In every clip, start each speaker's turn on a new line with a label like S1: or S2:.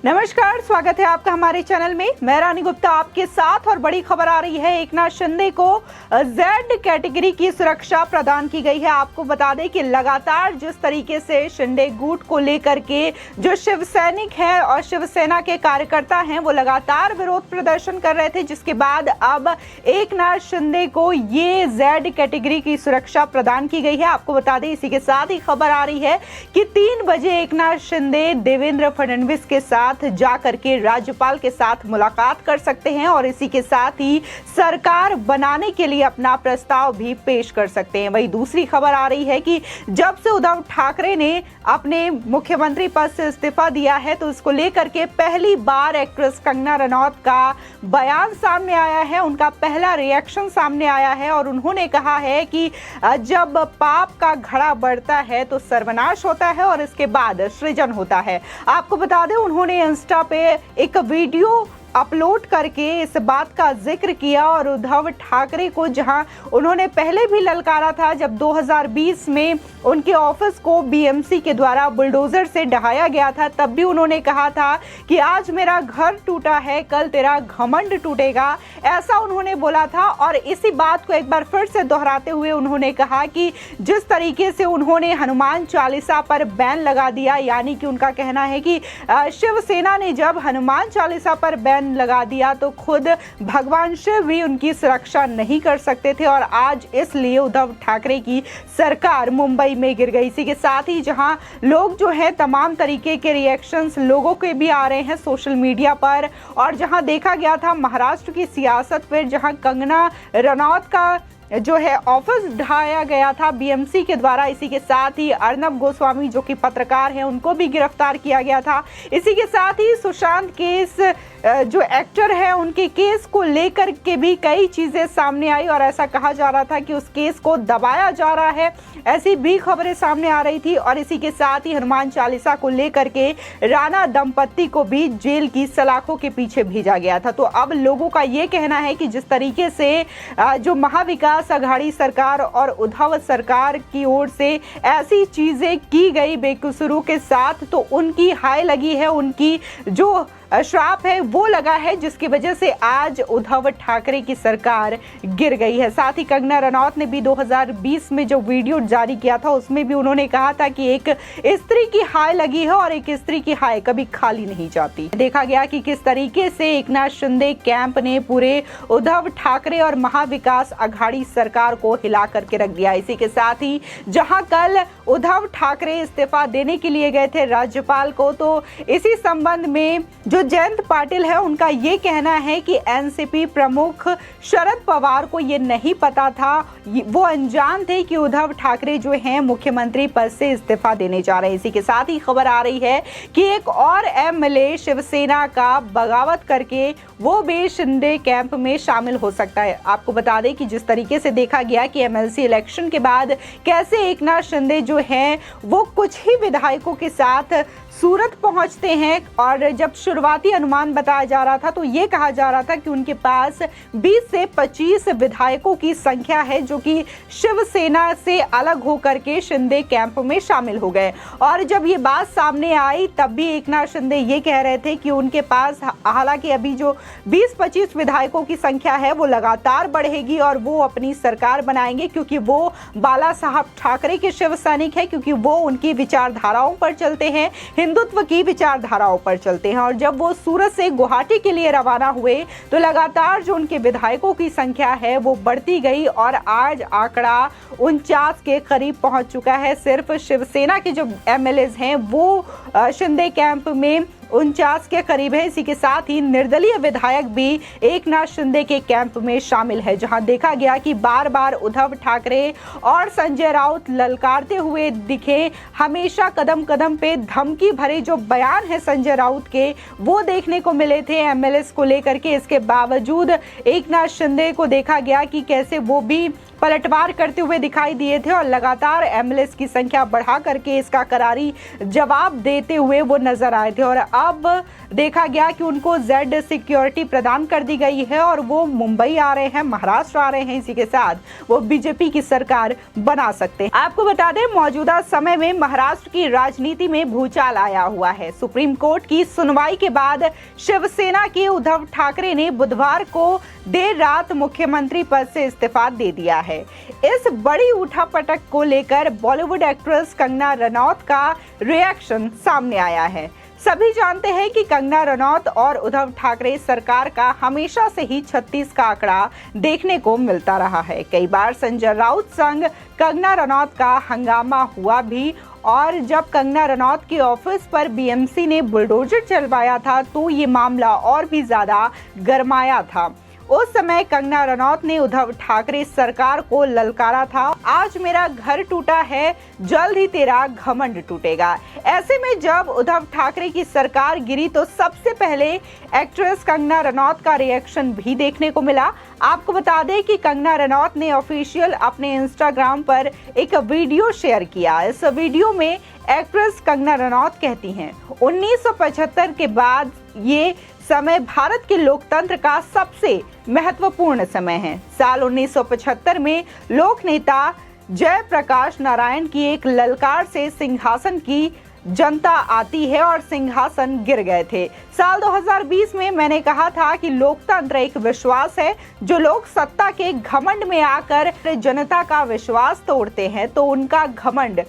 S1: नमस्कार, स्वागत है आपका हमारे चैनल में। मैं रानी गुप्ता आपके साथ और बड़ी खबर आ रही है। एकनाथ शिंदे को जेड कैटेगरी की सुरक्षा प्रदान की गई है। आपको बता दें कि लगातार जिस तरीके से शिंदे गुट को लेकर के जो शिव सैनिक है और शिवसेना के कार्यकर्ता हैं वो लगातार विरोध प्रदर्शन कर रहे थे, जिसके बाद अब एकनाथ शिंदे को ये जेड कैटेगरी की सुरक्षा प्रदान की गई है। आपको बता दें, इसी के साथ ही खबर आ रही है कि 3 बजे एकनाथ शिंदे देवेंद्र फडणवीस के साथ जाकर के राज्यपाल के साथ मुलाकात कर सकते हैं और इसी के साथ ही सरकार बनाने के लिए अपना प्रस्ताव भी पेश कर सकते हैं। वहीं दूसरी खबर आ रही है कि जब से उद्धव ठाकरे ने अपने मुख्यमंत्री पद से इस्तीफा दिया है तो इसको लेकर के पहली बार एक्ट्रेस कंगना रनौत का बयान सामने आया है। उनका पहला रिएक्शन सामने आया है और उन्होंने कहा है कि जब पाप का घड़ा बढ़ता है तो सर्वनाश होता है और इसके बाद सृजन होता है। आपको बता दें, उन्होंने इंस्टा पे एक वीडियो अपलोड करके इस बात का जिक्र किया और उद्धव ठाकरे को, जहां उन्होंने पहले भी ललकारा था जब 2020 में उनके ऑफिस को बीएमसी के द्वारा बुलडोजर से ढहाया गया था, तब भी उन्होंने कहा था कि आज मेरा घर टूटा है, कल तेरा घमंड टूटेगा, ऐसा उन्होंने बोला था। और इसी बात को एक बार फिर से दोहराते हुए उन्होंने कहा कि जिस तरीके से उन्होंने हनुमान चालीसा पर बैन लगा दिया, यानी कि उनका कहना है कि शिवसेना ने जब हनुमान चालीसा पर बैन लगा दिया तो खुद भगवान शिव भी उनकी सुरक्षा नहीं कर सकते थे और आज इसलिए उद्धव ठाकरे की सरकार मुंबई में गिर गई। इसी के साथ ही जहां लोग जो है तमाम तरीके के रिएक्शंस लोगों के भी आ रहे हैं सोशल मीडिया पर, और जहां देखा गया था महाराष्ट्र की सियासत पर, जहां कंगना रनौत का जो है ऑफिस ढाया गया था बीएमसी के द्वारा। इसी के साथ ही अर्नब गोस्वामी जो कि पत्रकार हैं उनको भी गिरफ्तार किया गया था। इसी के साथ ही सुशांत केस जो एक्टर है उनके केस को लेकर के भी कई चीजें सामने आई और ऐसा कहा जा रहा था कि उस केस को दबाया जा रहा है, ऐसी भी खबरें सामने आ रही थी। और इसी के साथ ही हनुमान चालीसा को लेकर के राणा दंपत्ति को भी जेल की सलाखों के पीछे भेजा गया था। तो अब लोगों का ये कहना है कि जिस तरीके से जो महाविकास आघाड़ी सरकार और उद्धव सरकार की ओर से ऐसी चीजें की गई बेकसूरों के साथ, तो उनकी हाय लगी है, उनकी जो श्राप है वो लगा है, जिसकी वजह से आज उद्धव ठाकरे की सरकार गिर गई है। साथ ही कंगना रनौत ने भी 2020 में जो वीडियो जारी किया था उसमें भी उन्होंने कहा था कि एक स्त्री की हाय लगी है और एक स्त्री की हाय कभी खाली नहीं जाती। देखा गया कि किस तरीके से एकनाथ शिंदे कैंप ने पूरे उद्धव ठाकरे और महाविकास आघाड़ी सरकार को हिला करके रख दिया। इसी के साथ ही जहां कल उद्धव ठाकरे इस्तीफा देने के लिए गए थे राज्यपाल को, तो इसी संबंध में जो जयंत पाटिल है उनका ये कहना है कि एनसीपी प्रमुख शरद पवार को ये नहीं पता था, वो अनजान थे कि उद्धव ठाकरे जो हैं मुख्यमंत्री पद से इस्तीफा देने जा रहे हैं। इसी के साथ ही खबर आ रही है कि एक और एमएलए शिवसेना का बगावत करके वो भी शिंदे कैंप में शामिल हो सकता है। आपको बता दें कि जिस तरीके से देखा गया कि एमएलसी इलेक्शन के बाद कैसे एकनाथ शिंदे जो हैं वो कुछ ही विधायकों के साथ सूरत पहुंचते हैं, और जब शुरुआती अनुमान बताया जा रहा था तो ये कहा जा रहा था कि उनके पास 20 से 25 विधायकों की संख्या है जो कि शिवसेना से अलग होकर के शिंदे कैंप में शामिल हो गए। और जब ये बात सामने आई तब भी एकनाथ शिंदे ये कह रहे थे कि उनके पास हालांकि अभी जो 20-25 विधायकों की संख्या है वो लगातार बढ़ेगी और वो अपनी सरकार बनाएंगे, क्योंकि वो बाला साहब ठाकरे के शिव सैनिक है, क्योंकि वो उनकी विचारधाराओं पर चलते हैं, हिंदुत्व की विचारधाराओं पर चलते हैं। और जब वो सूरत से गुवाहाटी के लिए रवाना हुए तो लगातार जो उनके विधायकों की संख्या है वो बढ़ती गई और आज आंकड़ा 49 के करीब पहुंच चुका है। सिर्फ शिवसेना के जो एमएलएज हैं वो शिंदे कैंप में 49 के करीब है। इसी के साथ ही निर्दलीय विधायक भी एकनाथ शिंदे के कैंप में शामिल है, जहां देखा गया कि बार बार उद्धव ठाकरे और संजय राउत ललकारते हुए दिखे। हमेशा कदम कदम पे धमकी भरे जो बयान है संजय राउत के वो देखने को मिले थे एमएलएस को लेकर के। इसके बावजूद एकनाथ शिंदे को देखा गया कि कैसे वो भी पलटवार करते हुए दिखाई दिए थे और लगातार एमएलएस की संख्या बढ़ा करके इसका करारी जवाब देते हुए वो नजर आए थे। और अब देखा गया कि उनको जेड सिक्योरिटी प्रदान कर दी गई है और वो मुंबई आ रहे हैं, महाराष्ट्र आ रहे हैं। इसी के साथ वो बीजेपी की सरकार बना सकते हैं। आपको बता दें, मौजूदा समय में महाराष्ट्र की राजनीति में भूचाल आया हुआ है। सुप्रीम कोर्ट की सुनवाई के बाद शिवसेना के उद्धव ठाकरे ने बुधवार को देर रात मुख्यमंत्री पद से इस्तीफा दे दिया है। इस बड़ी उठापटक को लेकर बॉलीवुड एक्ट्रेस कंगना रनौत का रिएक्शन सामने आया है। सभी जानते हैं कि कंगना रनौत और उद्धव ठाकरे सरकार का हमेशा से ही 36 का आंकड़ा देखने को मिलता रहा है। कई बार संजय राउत संग कंगना रनौत का हंगामा हुआ भी, और जब कंगना रनौत के ऑफिस पर बीएमसी ने बुलडोजर चलवाया था तो ये मामला और भी ज्यादा गरमाया था। उस समय कंगना रनौत ने उद्धव ठाकरे सरकार को ललकारा था, आज मेरा घर टूटा है, जल्द ही तेरा घमंड टूटेगा। ऐसे में जब उद्धव ठाकरे की सरकार गिरी तो सबसे पहले एक्ट्रेस कंगना रनौत का रिएक्शन भी देखने को मिला। आपको बता दें कि कंगना रनौत ने ऑफिशियल अपने इंस्टाग्राम पर एक वीडियो शेयर किया। इस वीडियो में एक्ट्रेस कंगना रनौत कहती हैं, 1975 के बाद ये समय भारत के लोकतंत्र का सबसे महत्वपूर्ण समय है। साल 1975 में लोक नेता जयप्रकाश नारायण की एक ललकार से सिंहासन की जनता आती है और सिंहासन गिर गए थे। साल 2020 में मैंने कहा था कि लोकतंत्र एक विश्वास है। जो लोग सत्ता के घमंड में आकर जनता का विश्वास तोड़ते हैं तो उनका घमंड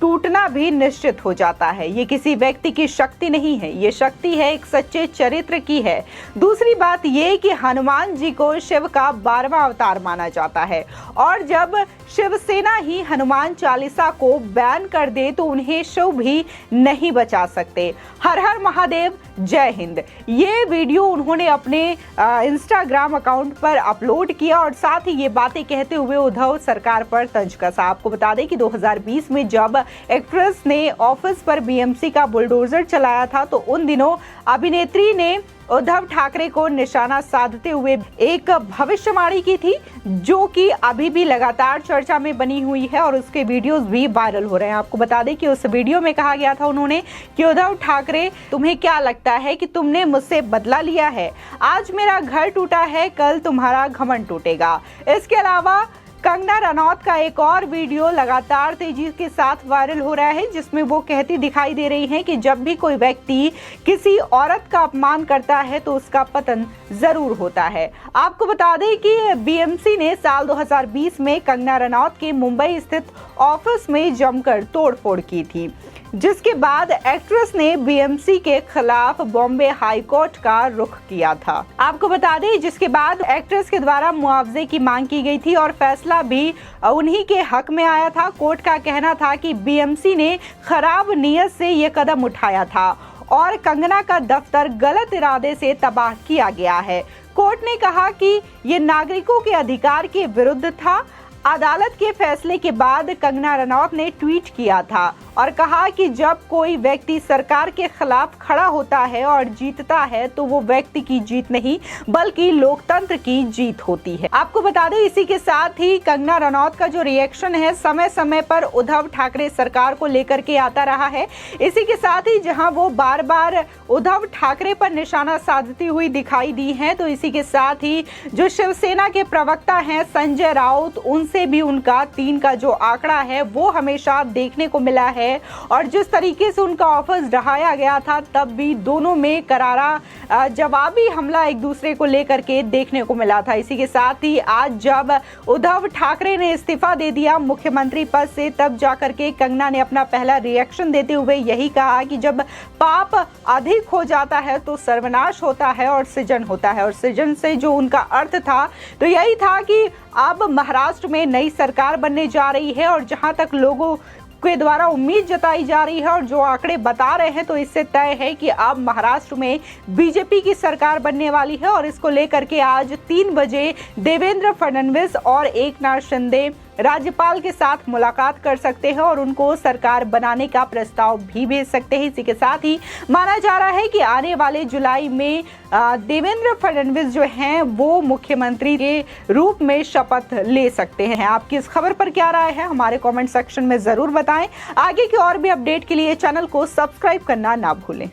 S1: टूटना भी निश्चित हो जाता है। ये किसी व्यक्ति की शक्ति नहीं है, ये शक्ति है एक सच्चे चरित्र की है। दूसरी बात ये कि हनुमान जी को शिव का 12वां अवतार माना जाता है और जब शिवसेना ही हनुमान चालीसा को बैन कर दे तो उन्हें शिव भी नहीं बचा सकते। हर हर महादेव, जय हिंद। ये वीडियो उन्होंने अपने इंस्टाग्राम अकाउंट पर अपलोड किया और साथ ही ये बातें कहते हुए उद्धव सरकार पर तंज कसा। आपको बता दें कि 2020 में जब एक्ट्रेस ने ऑफिस पर बीएमसी का बुलडोजर चलाया था तो उन दिनों अभिनेत्री ने उद्धव ठाकरे को निशाना साधते हुए एक भविष्यवाणी की थी, जो कि अभी भी लगातार चर्चा में बनी हुई है और उसके वीडियोस भी वायरल हो रहे हैं। आपको बता दें कि उस वीडियो में कहा गया था उन्होंने कि उद्धव ठाकरे, तुम्हें क्या लगता है कि तुमने मुझसे बदला लिया है? आज मेरा घर टूटा है, कल तुम्हारा घमंड टूटेगा। इसके अलावा कंगना रनौत का एक और वीडियो लगातार तेजी के साथ वायरल हो रहा है, जिसमें वो कहती दिखाई दे रही हैं कि जब भी कोई व्यक्ति किसी औरत का अपमान करता है तो उसका पतन जरूर होता है। आपको बता दें कि बीएमसी ने साल 2020 में कंगना रनौत के मुंबई स्थित ऑफिस में जमकर तोड़फोड़ की थी, जिसके बाद एक्ट्रेस ने बीएमसी के खिलाफ बॉम्बे हाई कोर्ट का रुख किया था। आपको बता दें, जिसके बाद एक्ट्रेस के द्वारा मुआवजे की मांग की गई थी और फैसला भी उन्हीं के हक में आया था। कोर्ट का कहना था कि बीएमसी ने खराब नीयत से ये कदम उठाया था और कंगना का दफ्तर गलत इरादे से तबाह किया गया है। कोर्ट ने कहा कि ये नागरिकों के अधिकार के विरुद्ध था। अदालत के फैसले के बाद कंगना रनौत ने ट्वीट किया था और कहा कि जब कोई व्यक्ति सरकार के खिलाफ खड़ा होता है और जीतता है तो वो व्यक्ति की जीत नहीं बल्कि लोकतंत्र की जीत होती है। आपको बता दें, इसी के साथ ही कंगना रनौत का जो रिएक्शन है समय समय पर उद्धव ठाकरे सरकार को लेकर के आता रहा है। इसी के साथ ही जहां वो बार बार उद्धव ठाकरे पर निशाना साधती हुई दिखाई दी है, तो इसी के साथ ही जो शिवसेना के प्रवक्ता हैं संजय राउत, उनसे भी उनका 3 का जो आंकड़ा है वो हमेशा देखने को मिला है और जिस तरीके से उनका ऑफिस ढहाया गया था तब भी दोनों में करारा जवाबी हमला एक दूसरे को लेकर के देखने को मिला था। इसी के साथ ही आज जब उद्धव ठाकरे ने इस्तीफा दे दिया मुख्यमंत्री पद से, तब जाकर के कंगना ने अपना पहला रिएक्शन देते हुए यही कहा कि जब पाप अधिक हो जाता है तो सर्वनाश होता है और सृजन होता है। और सृजन से जो उनका अर्थ था तो यही था कि अब महाराष्ट्र में नई सरकार बनने जा रही है और जहां तक लोगों के द्वारा उम्मीद जताई जा रही है और जो आंकड़े बता रहे हैं तो इससे तय है कि अब महाराष्ट्र में बीजेपी की सरकार बनने वाली है। और इसको लेकर के आज 3 बजे देवेंद्र फडणवीस और एकनाथ शिंदे राज्यपाल के साथ मुलाकात कर सकते हैं और उनको सरकार बनाने का प्रस्ताव भी भेज सकते हैं। इसी के साथ ही माना जा रहा है कि आने वाले जुलाई में देवेंद्र फडणवीस जो हैं वो मुख्यमंत्री के रूप में शपथ ले सकते हैं। आपकी इस खबर पर क्या राय है हमारे कमेंट सेक्शन में जरूर बताएं। आगे की और भी अपडेट के लिए चैनल को सब्सक्राइब करना ना भूलें।